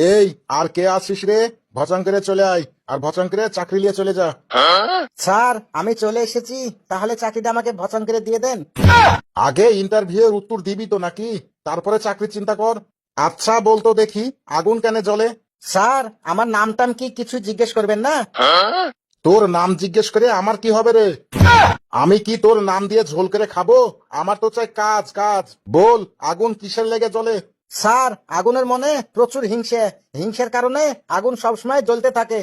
এই, আর কে আছিস রে? ভচাঙ্করে চলে আয়, আর ভচাঙ্করে চাকরি নিয়ে চলে যা। স্যার আমি চলে এসেছি, তাহলে চাকরিটা আমাকে ভচন করে দিয়ে দেন। আগে ইন্টারভিউ এর উত্তর দিবি তো নাকি? তারপরে চাকরি চিন্তা কর। আচ্ছা বলতো দেখি, আগুন কেন জ্বলে? স্যার আমার নাম টাম কি কিছু জিজ্ঞেস করবেন না? তোর নাম জিজ্ঞেস করে আমার কি হবে রে? আমি কি তোর নাম দিয়ে ঝোল করে খাবো? আমার তো চাই কাজ কাজ। বল, আগুন কিসের লেগে জ্বলে? স্যার আগুনের মনে প্রচুর হিংসে, হিংসের কারণে আগুন সবসময় জ্বলতে থাকে।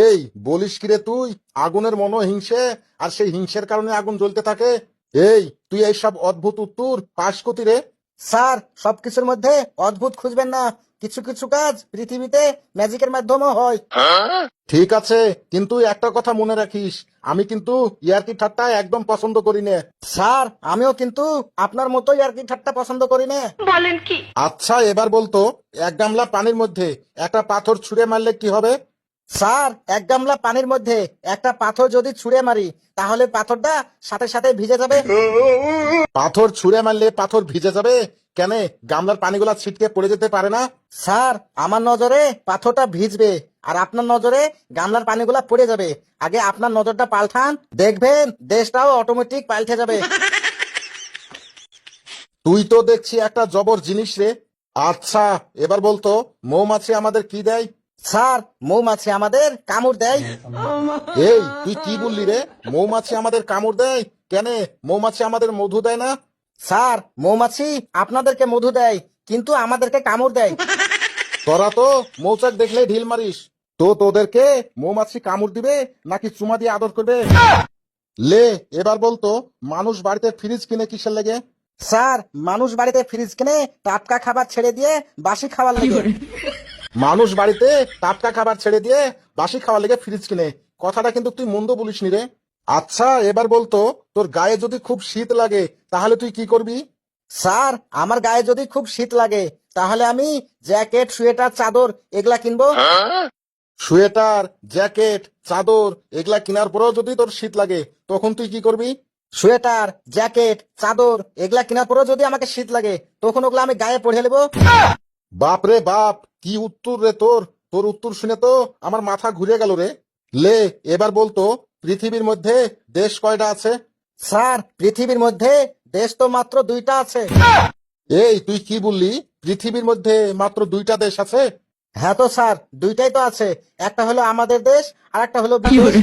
এই বলিস কি রে তুই? আগুনের মনোহিংসে, আর সেই হিংসের কারণে আগুন জ্বলতে থাকে? এই, তুই এইসব অদ্ভুত উত্তর পাস কতি রে? স্যার সবকিছুর মধ্যে অদ্ভুত খুঁজবেন না, কিছু কিছু কাজ পৃথিবীতে ম্যাজিকের মাধ্যমেও হয়। ঠিক আছে, কিন্তু একটা কথা মনে রাখিস, আমি কিন্তু ইয়ার্কি ঠাট্টা একদম পছন্দ করি না। স্যার আমিও কিন্তু আপনার মতোই আর কি ঠাট্টা পছন্দ করি না। আচ্ছা এবার বলতো, এক গামলা পানির মধ্যে একটা পাথর ছুঁড়ে মারলে কি হবে? স্যার এক গামলা পানির মধ্যে একটা পাথর যদি ছুঁড়ে মারি, তাহলে পাথরটা সাথে সাথে ভিজে যাবে। পাথর ছুঁড়ে মারলে পাথর ভিজে যাবে কেন? গামলার পানিগুলা ছিটকে পড়ে যেতে পারে না? স্যার আমার নজরে পাথরটা ভিজবে, আর আপনার নজরে গামলার পানিগুলা পড়ে যাবে। আগে আপনার নজরটা পাল্টান, দেখবেন দেশটাও অটোমেটিক পাল্টে যাবে। তুই তো দেখছি একটা জবর জিনিস রে। আচ্ছা এবার বলতো, মৌমাছি আমাদের কি দেয়? স্যার মৌমাছি আমাদের কামড় দেয়। এই তুই কি বললি রে? মৌমাছি আমাদের কামড় দেয় কেন? মৌমাছি আমাদের মধু দেয় না? স্যার মৌমাছি আপনাদেরকে মধু দেয়, কিন্তু আমাদেরকে কামড় দেয়। তোরা তো মৌচাক দেখলে ঢিল মারিস। তো তোদেরকে মৌমাছি কামড় দিবে নাকি চুমা দিয়ে আদর করবে? লে, এবার বলতো, মানুষ বাড়িতে ফ্রিজ কিনে কিসের লেগে? স্যার মানুষ বাড়িতে ফ্রিজ কিনে টাটকা খাবার ছেড়ে দিয়ে বাসি খাবার লাগে। মানুষ বাড়িতে টাটকা খাবার ছেড়ে দিয়ে বাসি খাওয়ার লেগে ফ্রিজ কিনে। কথাটা কিন্তু তুই মন্দ বলিসনি রে। আচ্ছা এবার বলতো, তোর গায়ে যদি খুব শীত লাগে তাহলে তুই কি করবি? স্যার আমার গায়ে যদি খুব শীত লাগে, তাহলে আমি জ্যাকেট সোয়েটার চাদর এগুলা কিনবো। সোয়েটার, জ্যাকেট, চাদর এগুলা কেনার পরেও যদি তোর শীত লাগে, তখন তুই কি করবি? সোয়েটার জ্যাকেট চাদর এগুলা কেনার পরেও যদি আমাকে শীত লাগে, তখন ওগুলো আমি গায়ে পরে নেবো। বাপ রে বাপ, কি উত্তর রে তোর! তোর উত্তর শুনে তো আমার মাথা ঘুরে গেল রে। লে, এবার বলতো, পৃথিবীর মধ্যে দেশ কয়টা আছে? স্যার পৃথিবীর মধ্যে দেশ তো মাত্র দুইটা আছে। এই তুই কি বললি? পৃথিবীর মধ্যে মাত্র দুইটা দেশ আছে? হ্যাঁ তো স্যার দুইটাই তো আছে, একটা হলো আমাদের দেশ আর একটা হলো বিদেশ।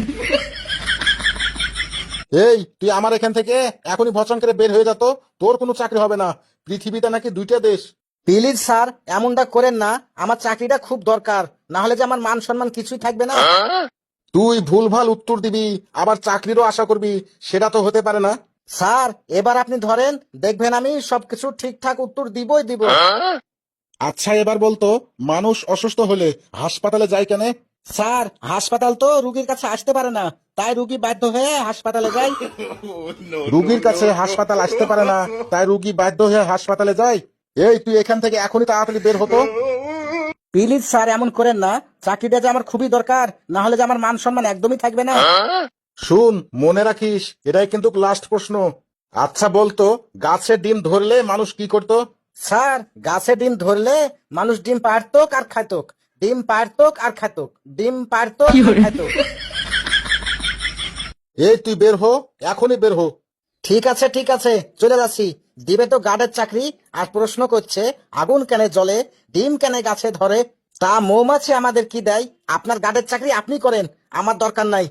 এই তুই আমার এখান থেকে এখনই ভচন করে বের হয়ে যেত। তোর কোনো চাকরি হবে না। পৃথিবীতে নাকি দুইটা দেশ। প্লিজ স্যার এমনটা করেন না, আমার চাকরিটা খুব দরকার, না হলে যে আমার মান সম্মান কিছুই থাকবে না। তুই ভুলভাল উত্তর দিবি, আবার চাকরিরও আশা করবি, সেটা তো হতে পারে না। স্যার এবার আপনি ধরেন, দেখবেন আমি সবকিছু ঠিকঠাক উত্তর দিবই দিব। আচ্ছা এবার বলতো, মানুষ অসুস্থ হলে হাসপাতালে যায় কেন? স্যার হাসপাতাল তো রুগীর কাছে আসতে পারে না, তাই রুগী বাধ্য হয়ে হাসপাতালে যায়। রুগীর কাছে হাসপাতাল আসতে পারে না, তাই রুগী বাধ্য হয়ে হাসপাতালে যায়। এই তুই এখান থেকে এখনই তাড়াতাড়ি বের হতো। প্লিজ স্যার এমন করেন না, চাকরিটা যে আমার খুবই দরকার, না হলে যে আমার মান সম্মান একদমই থাকবে না। শুন, মনে রাখিস, এটাই কিন্তু লাস্ট প্রশ্ন। আচ্ছা বলতো, গাছে ডিম ধরলে মানুষ কি করতো? স্যার গাছে ডিম ধরলে মানুষ ডিম পারতোক আর খাইতোক, ডিম পারতোক আর খাইতোক, ডিম পারতোক আর খাইতোক। এই তুই বের হো, এখনই বের হো। ঠিক আছে চলে যাচ্ছি। দিবে তো গার্ডের চাকরি, আর প্রশ্ন করছে আগুন কেন জ্বলে, ডিম কেন গাছে ধরে। তা মৌমাছি আমাদের কি দেয়? আপনার গার্ডের চাকরি আপনি করেন, আমার দরকার নাই।